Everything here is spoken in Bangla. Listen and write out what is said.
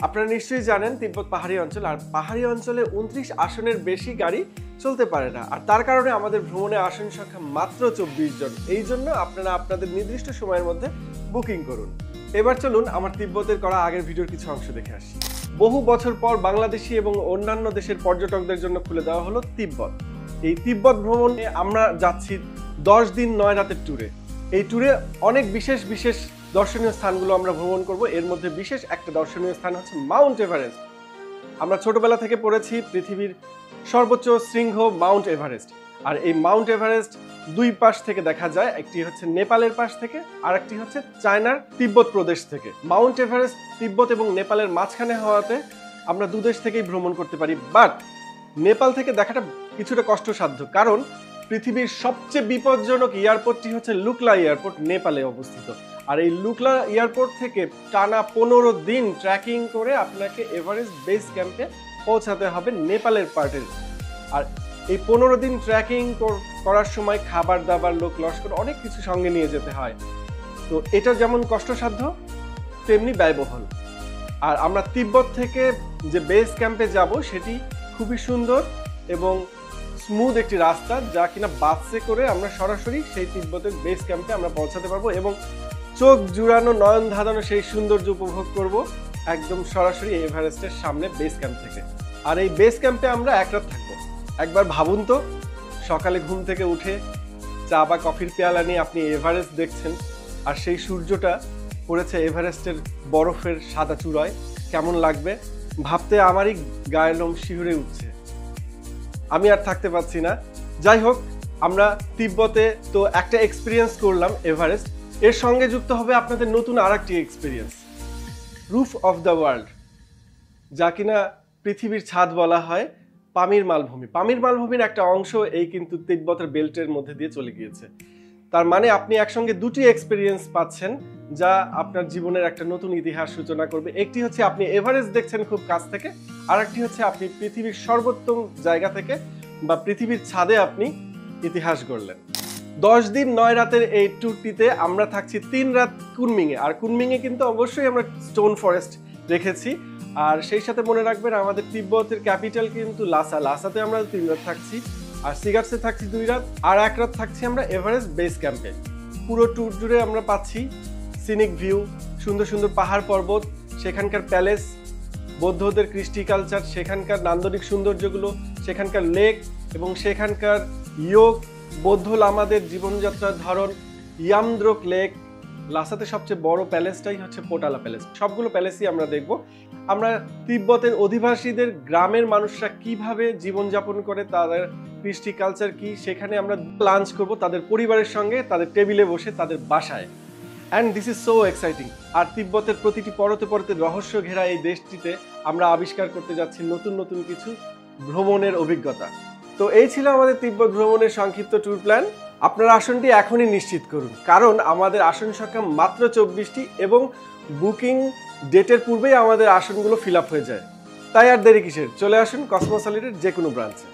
আপনারা নিশ্চয়ই জানেন তিব্বত পাহাড়ি অঞ্চল, আর পাহাড়ি অঞ্চলে 29 আসনের বেশি গাড়ি চলতে পারে না, আর তার কারণে আমাদের ভ্রমণে আসন সংখ্যা মাত্র 24 জন। এই জন্য আপনারা আপনাদের নির্দিষ্ট সময়ের মধ্যে বুকিং করুন। এবার চলুন আমার তিব্বতের করা আগের ভিডিওর কিছু অংশ দেখে আসি। বহু বছর পর বাংলাদেশি এবং অন্যান্য দেশের পর্যটকদের জন্য খুলে দেওয়া হলো তিব্বত। এই তিব্বত ভ্রমণে আমরা যাচ্ছি 10 দিন 9 রাতের ট্যুরে। এই ট্যুরে অনেক বিশেষ বিশেষ দর্শনীয় স্থানগুলো আমরা ভ্রমণ করব। এর মধ্যে বিশেষ একটা দর্শনীয় স্থান হচ্ছে মাউন্ট এভারেস্ট। আমরা ছোটবেলা থেকে পড়েছি পৃথিবীর সর্বোচ্চ শৃঙ্গ মাউন্ট এভারেস্ট, আর এই মাউন্ট এভারেস্ট দুই পাশ থেকে দেখা যায়, একটি হচ্ছে নেপালের পাশ থেকে আর একটি হচ্ছে চায়নার তিব্বত প্রদেশ থেকে। মাউন্ট এভারেস্ট তিব্বত এবং নেপালের মাঝখানে হওয়াতে আমরা দুদেশ থেকেই ভ্রমণ করতে পারি, বাট নেপাল থেকে দেখাটা কিছুটা কষ্টসাধ্য, কারণ পৃথিবীর সবচেয়ে বিপজ্জনক এয়ারপোর্টটি হচ্ছে লুকলা এয়ারপোর্ট, নেপালে অবস্থিত। আর এই লুকলা এয়ারপোর্ট থেকে টানা 15 দিন ট্র্যাকিং করে আপনাকে এভারেস্ট বেস ক্যাম্পে পৌঁছাতে হবে নেপালের পার্টের। আর এই 15 দিন ট্র্যাকিং করার সময় খাবার দাবার, লোক লস্কর অনেক কিছু সঙ্গে নিয়ে যেতে হয়। তো এটা যেমন কষ্টসাধ্য তেমনি ব্যয়বহুল। আর আমরা তিব্বত থেকে যে বেস ক্যাম্পে যাব সেটি খুবই সুন্দর এবং স্মুথ একটি রাস্তা, যা কিনা বাসে করে আমরা সরাসরি সেই তিব্বতের বেস ক্যাম্পে আমরা পৌঁছাতে পারবো এবং চোখ জুড়ানো, নয়ন ধাঁধানো সেই সৌন্দর্য উপভোগ করব একদম সরাসরি এভারেস্টের সামনে বেস ক্যাম্প থেকে। আর এই বেস ক্যাম্পে আমরা এক রাত থাকবো। একবার ভাবুন তো, সকালে ঘুম থেকে উঠে চা বা কফির পেয়ালা নিয়ে আপনি এভারেস্ট দেখছেন, আর সেই সূর্যটা পড়েছে এভারেস্টের বরফের সাদা চূড়ায়, কেমন লাগবে ভাবতে আমারই গায়ের লোম শিহরে উঠছে। আমি আর থাকতে পারছি না। যাই হোক, আমরা তিব্বতে তো একটা এক্সপিরিয়েন্স করলাম এভারেস্ট, এর সঙ্গে যুক্ত হবে আপনাদের নতুন আর একটি experience, roof of the world, যা কিনা পৃথিবীর ছাদ বলা হয় পামির মালভূমি। পামির মালভূমির একটা অংশ এই কিন্তু তিব্বতের বেল্টের মধ্যে দিয়ে চলে গিয়েছে। তার মানে আপনি একসঙ্গে দুটি এক্সপিরিয়েন্স পাচ্ছেন, যা আপনার জীবনের একটা নতুন ইতিহাস সূচনা করবে। একটি হচ্ছে আপনি এভারেস্ট দেখছেন খুব কাছ থেকে, আর একটি হচ্ছে আপনি পৃথিবীর সর্বোত্তম জায়গা থেকে বা পৃথিবীর ছাদে আপনি ইতিহাস গড়লেন। 10 দিন 9 রাতের এই ট্যুরটিতে আমরা থাকছি 3 রাত কুনমিংয়ে। আর কুনমিংয়ে কিন্তু অবশ্যই আমরা স্টোন ফরেস্ট রেখেছি। আর সেই সাথে মনে রাখবেন আমাদের তিব্বতের ক্যাপিটাল কিন্তু লাসা। লাসাতে আমরা 3 রাত থাকছি, আর সিগার্টসে থাকছি 2 রাত, আর 1 রাত থাকছি আমরা এভারেস্ট বেস ক্যাম্পে। পুরো ট্যুর জুড়ে আমরা পাচ্ছি সিনিক ভিউ, সুন্দর সুন্দর পাহাড় পর্বত, সেখানকার প্যালেস, বৌদ্ধদের কৃষ্টি কালচার, সেখানকার নান্দনিক সৌন্দর্যগুলো, সেখানকার লেক এবং সেখানকার ইয়োগ, বৌদ্ধ লামাদের জীবনযাত্রার ধরন, ইয়ামদ্রোক লেক। লাসাতে সবচেয়ে বড় প্যালেসটাই হচ্ছে পোটালা প্যালেস। সবগুলো প্যালেসই আমরা দেখব। আমরা তিব্বতের অধিবাসীদের গ্রামের মানুষরা কিভাবে জীবনযাপন করে, তাদের কৃষ্টি কালচার কি, সেখানে আমরা লাঞ্চ করব তাদের পরিবারের সঙ্গে, তাদের টেবিলে বসে, তাদের বাসায়। And this is so exciting. আর তিব্বতের প্রতিটি পরতে পরতে রহস্য ঘেরা এই দেশটিতে আমরা আবিষ্কার করতে যাচ্ছি নতুন নতুন কিছু ভ্রমণের অভিজ্ঞতা। তো এই ছিল আমাদের তিব্বত ভ্রমণের সংক্ষিপ্ত ট্যুর প্ল্যান। আপনার আসনটি এখনই নিশ্চিত করুন, কারণ আমাদের আসন সংখ্যা মাত্র 24টি এবং বুকিং ডেটের পূর্বেই আমাদের আসনগুলো ফিল আপ হয়ে যায়। তাই আর দেরি কিসের, চলে আসুন কসমোস হলিডের যে কোনো ব্রাঞ্চে।